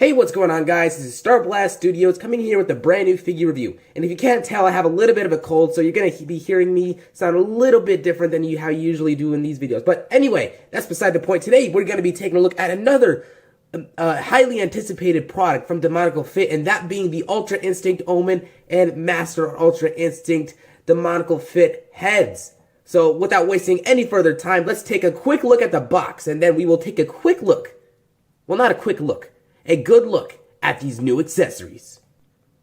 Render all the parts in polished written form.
Hey, what's going on, guys? This is Star Blast Studios coming here with a brand new figure review. And if you can't tell, I have a little bit of a cold, so you're going to be hearing me sound a little bit different than how you usually do in these videos. But anyway, that's beside the point. Today, we're going to be taking a look at another highly anticipated product from Demonical Fit, and that being the Ultra Instinct Omen and Master Ultra Instinct Demonical Fit Heads. So without wasting any further time, let's take a quick look at the box, and then we will take a quick look. Well, not a quick look. A good look at these new accessories.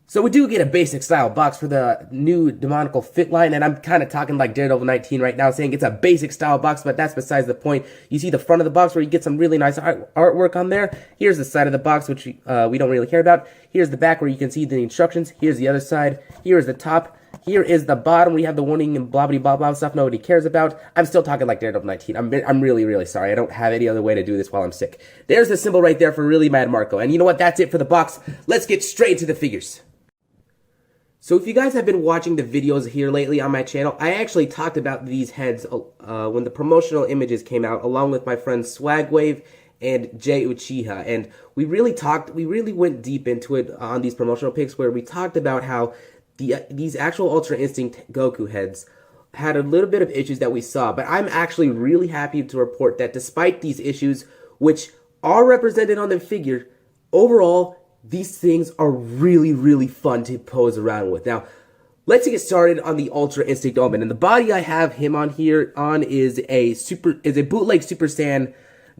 So we do get a basic style box for the new Demonical Fit line, and I'm kind of talking like Daredevil 19 right now, saying it's a basic style box, but that's besides the point. You see the front of the box where you get some really nice artwork on there. Here's the side of the box, which we don't really care about. Here's the back where you can see the instructions. Here's the other side. Here is the top. Here is the bottom where you have the warning and blah blah blah blah stuff nobody cares about. I'm still talking like Daredevil 19. I'm really sorry. I don't have any other way to do this while I'm sick. There's the symbol right there for Really Mad Marco. And you know what? That's it for the box. Let's get straight to the figures. So if you guys have been watching the videos here lately on my channel, I actually talked about these heads when the promotional images came out, along with my friends Swagwave and Jay Uchiha. And we really went deep into it on these promotional pics, where we talked about how these actual Ultra Instinct Goku heads had a little bit of issues that we saw, but I'm actually really happy to report that despite these issues, which are represented on the figure, overall, these things are really fun to pose around with. Now, let's get started on the Ultra Instinct Omen. And the body I have him on here is a bootleg Super Saiyan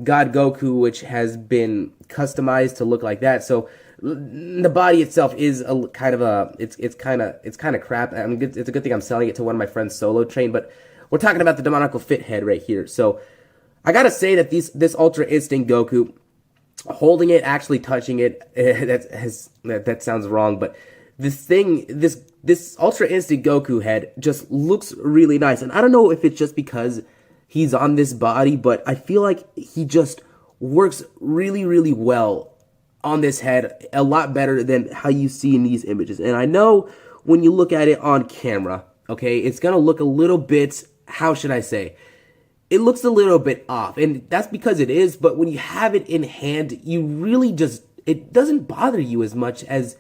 God Goku, which has been customized to look like that. So the body itself is it's kind of crap. I mean, it's a good thing I'm selling it to one of my friends Solo Train, but we're talking about the Demonical Fit Head right here. So I gotta say that this Ultra Instinct Goku, holding it, actually touching it, that sounds wrong, but this Ultra Instinct Goku head just looks really nice. And I don't know if it's just because he's on this body, but I feel like he just works really well on this head, a lot better than how you see in these images. And I know when you look at it on camera, okay, it's gonna look a little bit, how should I say, it looks a little bit off, and that's because it is. But when you have it in hand, you really just, it doesn't bother you as much as,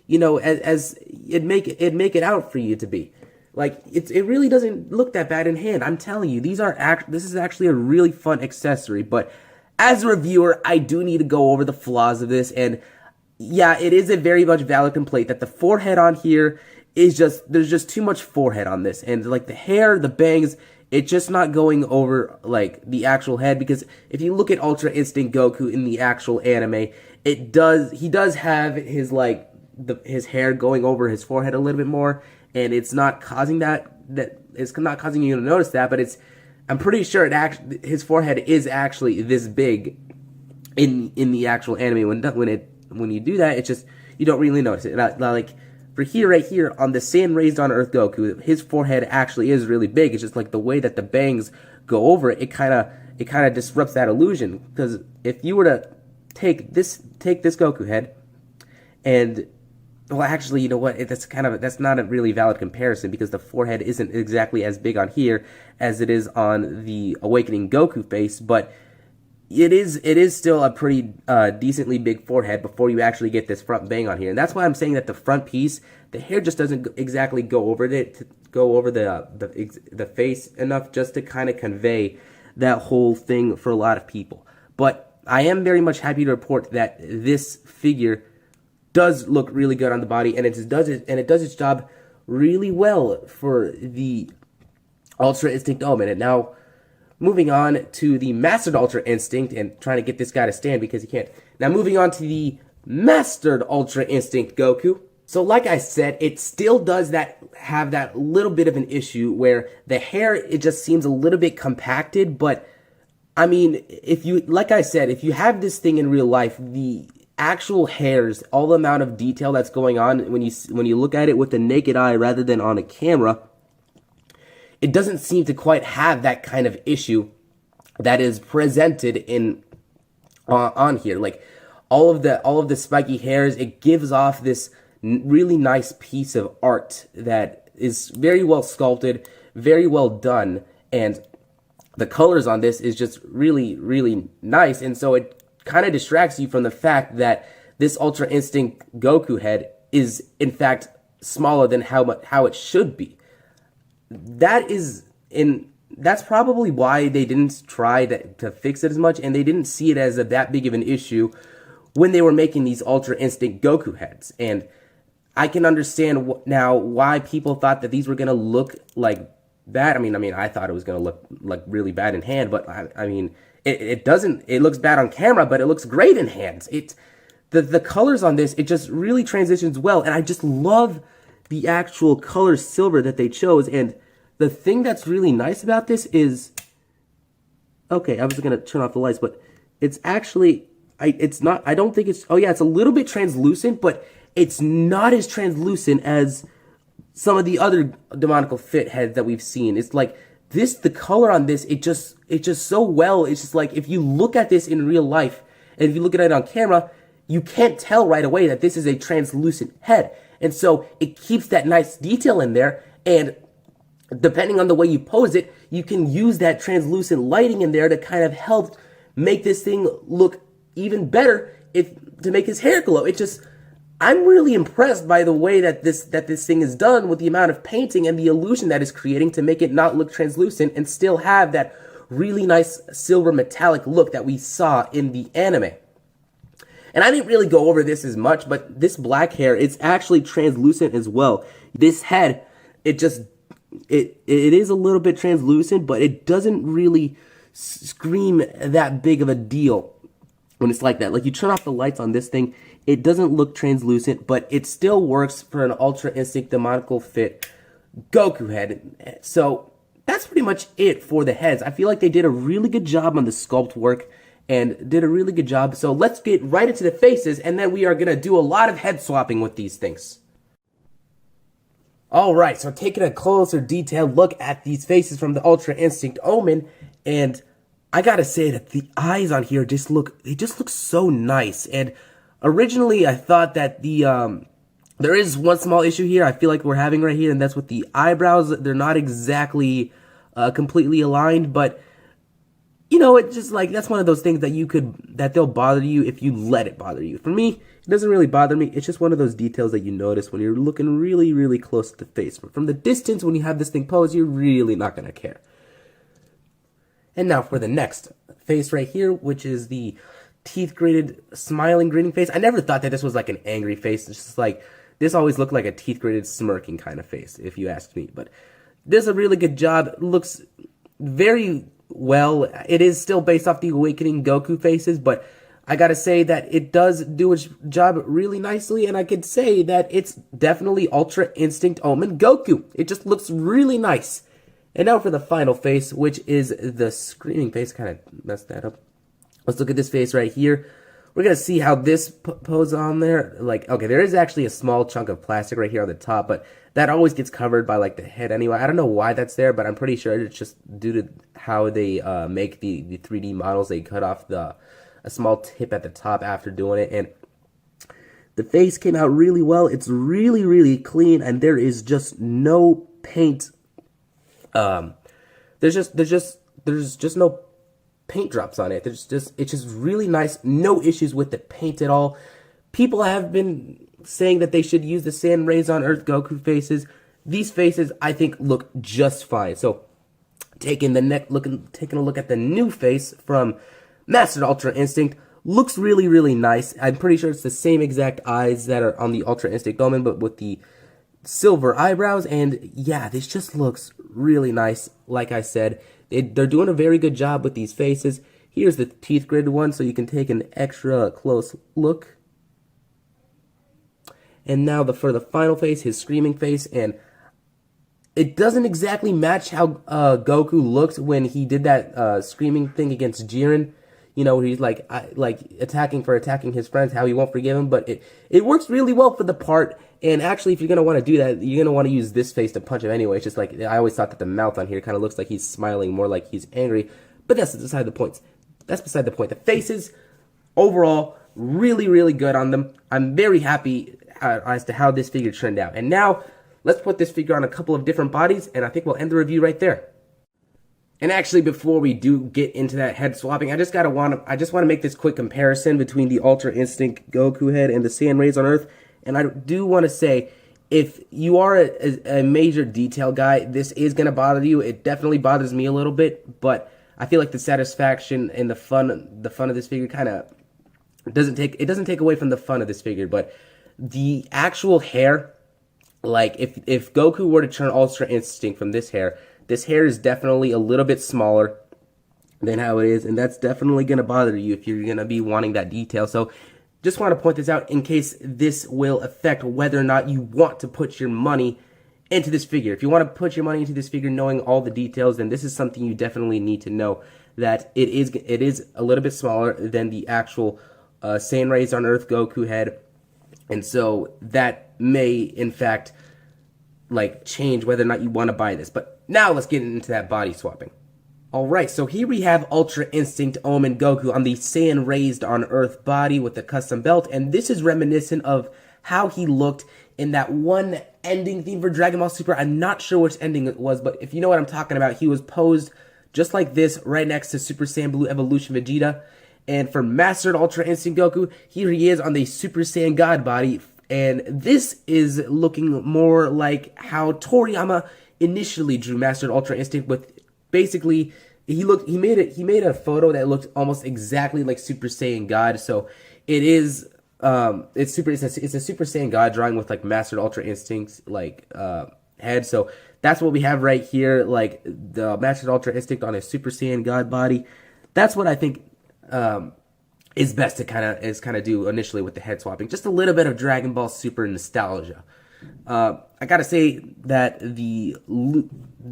you know, as it make it out for you to be. Like, it really doesn't look that bad in hand. I'm telling you, this is actually a really fun accessory. But as a reviewer, I do need to go over the flaws of this. And yeah, it is a very much valid complaint that the forehead on here is there's just too much forehead on this. And like the hair, the bangs, it's just not going over like the actual head. Because if you look at Ultra Instinct Goku in the actual anime, he does have his his hair going over his forehead a little bit more. And it's not causing it's not causing you to notice that, but I'm pretty sure his forehead is actually this big in the actual anime. When you do that, it's just, you don't really notice it. Like for right here on the Saiyan Raised on Earth Goku, his forehead actually is really big. It's just like the way that the bangs go over it, it kind of disrupts that illusion. Because if you were to take this Goku head and, well, actually, you know what? That's not a really valid comparison, because the forehead isn't exactly as big on here as it is on the Awakening Goku face, but it is still a pretty decently big forehead before you actually get this front bang on here. And that's why I'm saying that the front piece, the hair just doesn't exactly go over the face enough just to kind of convey that whole thing for a lot of people. But I am very much happy to report that this figure does look really good on the body, and it does its job really well for the Ultra Instinct Omen. And now, moving on to the Mastered Ultra Instinct, and trying to get this guy to stand because he can't. Now, moving on to the Mastered Ultra Instinct Goku. So, like I said, it still does have that little bit of an issue where the hair, it just seems a little bit compacted. But I mean, like I said, if you have this thing in real life, the actual hairs, all the amount of detail that's going on when you look at it with the naked eye rather than on a camera, it doesn't seem to quite have that kind of issue that is presented on here. Like all of the spiky hairs, it gives off this really nice piece of art that is very well sculpted, very well done, and the colors on this is just really nice. And so it kind of distracts you from the fact that this Ultra Instinct Goku head is in fact smaller than how it should be. That's probably why they didn't try to fix it as much, and they didn't see it as that big of an issue when they were making these Ultra Instinct Goku heads. And I can understand now why people thought that these were gonna look like bad. I mean, I thought it was gonna look like really bad in hand, but I mean, it doesn't. It looks bad on camera, but it looks great in hands. The colors on this, it just really transitions well, and I just love the actual color silver that they chose. And the thing that's really nice about this is, okay, I was gonna turn off the lights, but it's actually, it's not. I don't think it's. Oh yeah, it's a little bit translucent, but it's not as translucent as some of the other Demonical Fit heads that we've seen. It's like this, the color on this, it just so well. It's just like if you look at this in real life, and if you look at it on camera, you can't tell right away that this is a translucent head. And so it keeps that nice detail in there, and depending on the way you pose it, you can use that translucent lighting in there to kind of help make this thing look even better, to make his hair glow. I'm really impressed by the way that this thing is done, with the amount of painting and the illusion that is creating to make it not look translucent and still have that really nice silver metallic look that we saw in the anime. And I didn't really go over this as much, but this black hair, it's actually translucent as well. This head, it is a little bit translucent, but it doesn't really scream that big of a deal when it's like that. Like, you turn off the lights on this thing, it doesn't look translucent, but it still works for an Ultra Instinct Demonical Fit Goku head. So that's pretty much it for the heads. I feel like they did a really good job on the sculpt work and did a really good job. So let's get right into the faces, and then we are going to do a lot of head swapping with these things. Alright, so taking a closer detailed look at these faces from the Ultra Instinct Omen, and I gotta say that the eyes on here just look so nice. And originally I thought that there is one small issue here I feel like we're having right here, and that's with the eyebrows. They're not exactly completely aligned, but you know, it's just like, that's one of those things that they'll bother you if you let it bother you. For me, it doesn't really bother me. It's just one of those details that you notice when you're looking really, really close to the face. But from the distance, when you have this thing posed, you're really not going to care. And now for the next face right here, which is the teeth-gritted, smiling, grinning face. I never thought that this was like an angry face. It's just like, this always looked like a teeth-gritted, smirking kind of face, if you ask me. But this is a really good job. It looks very well. It is still based off the Awakening Goku faces, but I gotta say that it does do its job really nicely, and I could say that it's definitely Ultra Instinct Omen Goku. It just looks really nice. And now for the final face, which is the screaming face. Kind of messed that up. Let's look at this face right here. We're gonna see how this poses on there. Like, okay, there is actually a small chunk of plastic right here on the top, but that always gets covered by like the head anyway. I don't know why that's there, but I'm pretty sure it's just due to how they make the 3D models. They cut off a small tip at the top after doing it, and the face came out really well. It's really, really clean, and there is just no paint. There's just no paint drops on it. It's just really nice. No issues with the paint at all. People have been saying that they should use the Sand Rays on Earth Goku faces. These faces, I think, look just fine. So, taking a look at the new face from Mastered Ultra Instinct, looks really, really nice. I'm pretty sure it's the same exact eyes that are on the Ultra Instinct Omen, but with the silver eyebrows. And yeah, this just looks really nice. Like I said, they're doing a very good job with these faces. Here's the teeth grid one, so you can take an extra close look. And now for the final face, his screaming face, and it doesn't exactly match how Goku looked when he did that screaming thing against Jiren. You know, he's like attacking his friends, how he won't forgive him. But it works really well for the part. And actually, if you're gonna want to do that, you're gonna want to use this face to punch him anyway. It's just like, I always thought that the mouth on here kind of looks like he's smiling, more like he's angry. But that's beside the point. That's beside the point. The faces, overall, really, really good on them. I'm very happy as to how this figure turned out. And now, let's put this figure on a couple of different bodies, and I think we'll end the review right there. And actually, before we do get into that head swapping, I just want to make this quick comparison between the Ultra Instinct Goku head and the Saiyan Rays on Earth. And I do want to say, if you are a major detail guy, this is gonna bother you. It definitely bothers me a little bit, but I feel like the satisfaction and the fun of this figure kind of doesn't take away from the fun of this figure. But the actual hair, like if Goku were to turn Ultra Instinct from this hair is definitely a little bit smaller than how it is, and that's definitely going to bother you if you're going to be wanting that detail. So just want to point this out in case this will affect whether or not you want to put your money into this figure. If you want to put your money into this figure knowing all the details, then this is something you definitely need to know, that it is a little bit smaller than the actual Saiyan Rays on Earth Goku head. And so that may, in fact, like change whether or not you want to buy this. But now let's get into that body swapping. Alright, so here we have Ultra Instinct Omen Goku on the Saiyan Raised on Earth body with the custom belt, and this is reminiscent of how he looked in that one ending theme for Dragon Ball Super. I'm not sure which ending it was, but if you know what I'm talking about, he was posed just like this right next to Super Saiyan Blue Evolution Vegeta. And for Mastered Ultra Instinct Goku, here he is on the Super Saiyan God body, and this is looking more like how Toriyama initially drew Mastered Ultra Instinct, with basically he made a photo that looked almost exactly like Super Saiyan God. So it is it's a Super Saiyan God drawing with like Mastered Ultra Instinct's like head. So that's what we have right here, like the Mastered Ultra Instinct on a Super Saiyan God body. That's what I think is best to kind of do initially with the head swapping. Just a little bit of Dragon Ball Super nostalgia. I gotta say that the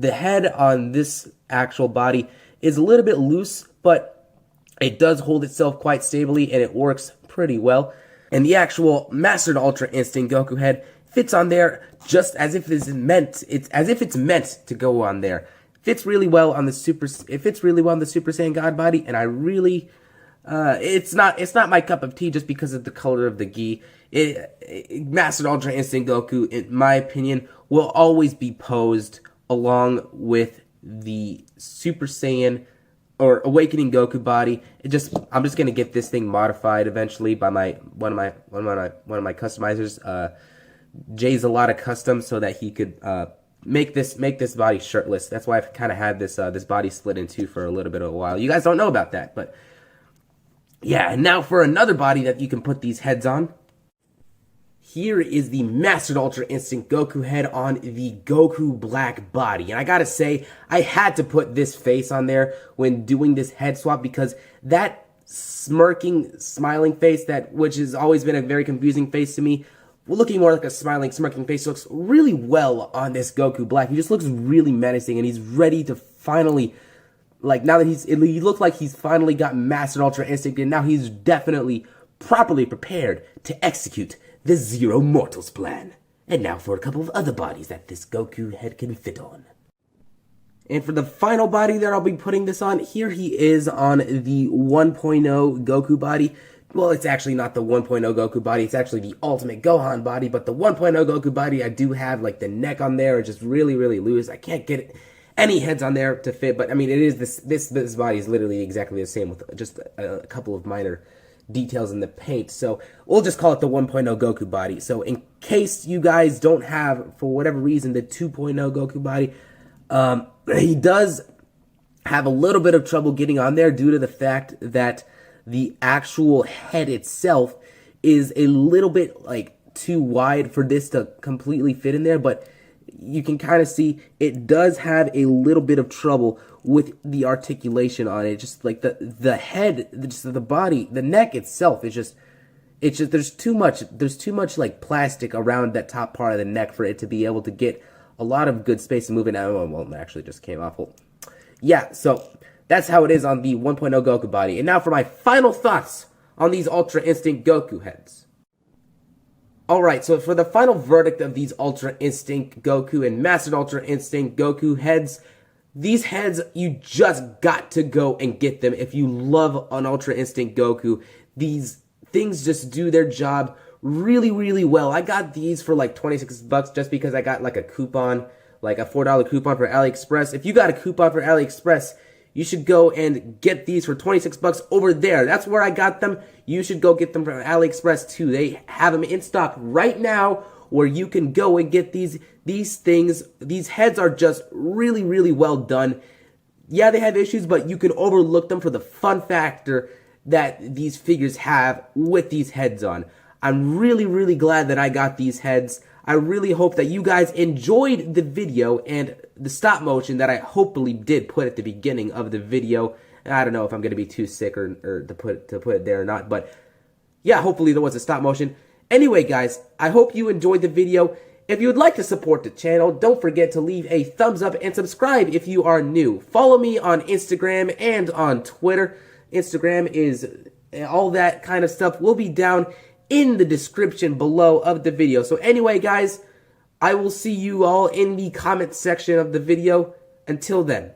head on this actual body is a little bit loose, but it does hold itself quite stably and it works pretty well. And the actual Mastered Ultra Instinct Goku head fits on there just as if it's meant to go on there. Fits really well on the Super Saiyan God body, and I really it's not my cup of tea just because of the color of the gi. Mastered Ultra Instinct Goku, in my opinion, will always be posed along with the Super Saiyan or Awakening Goku body. I'm just gonna get this thing modified eventually by one of my customizers. Jay's a lot of custom, so that he could make this body shirtless. That's why I've kind of had this body split in two for a little bit of a while. You guys don't know about that, but yeah. And now for another body that you can put these heads on. Here is the Mastered Ultra Instinct Goku head on the Goku Black body. And I gotta say, I had to put this face on there when doing this head swap, because that smiling face, which has always been a very confusing face to me, looking more like a smirking face, looks really well on this Goku Black. He just looks really menacing, and he's ready to finally, like, now that he looks like he's finally got Mastered Ultra Instinct, and now he's definitely properly prepared to execute the Zero Mortals plan. And now for a couple of other bodies that this Goku head can fit on. And for the final body that I'll be putting this on, here he is on the 1.0 Goku body. Well, it's actually not the 1.0 Goku body, it's actually the Ultimate Gohan body, but the 1.0 Goku body, I do have like the neck on there, it's just really, really loose. I can't get any heads on there to fit, but I mean, it is this body is literally exactly the same with just a couple of minor details in the paint. So we'll just call it the 1.0 Goku body. So in case you guys don't have, for whatever reason, the 2.0 Goku body, he does have a little bit of trouble getting on there due to the fact that the actual head itself is a little bit like too wide for this to completely fit in there, but you can kind of see it does have a little bit of trouble with the articulation on it. Just like the head, just the body, the neck itself is just, there's too much like plastic around that top part of the neck for it to be able to get a lot of good space to move in. Well, it actually just came off. Well, yeah, so that's how it is on the 1.0 Goku body. And now for my final thoughts on these Ultra Instinct Goku heads. Alright, so for the final verdict of these Ultra Instinct Goku and Mastered Ultra Instinct Goku heads, these heads, you just got to go and get them if you love an Ultra Instinct Goku. These things just do their job really, really well. I got these for like 26 bucks just because I got like a coupon like a $4 coupon for AliExpress. If you got a coupon for AliExpress, you should go and get these for 26 bucks over there. That's where I got them. You should go get them from AliExpress too. They have them in stock right now where you can go and get these things. These heads are just really, really well done. Yeah, they have issues, but you can overlook them for the fun factor that these figures have with these heads on. I'm really, really glad that I got these heads. I really hope that you guys enjoyed the video and the stop motion that I hopefully did put at the beginning of the video. I don't know if I'm going to be too sick or to put it there or not, but yeah, hopefully there was a stop motion. Anyway, guys, I hope you enjoyed the video. If you would like to support the channel, don't forget to leave a thumbs up and subscribe if you are new. Follow me on Instagram and on Twitter. Instagram is all that kind of stuff will be down in the description below of the video. So anyway, guys, I will see you all in the comment section of the video. Until then.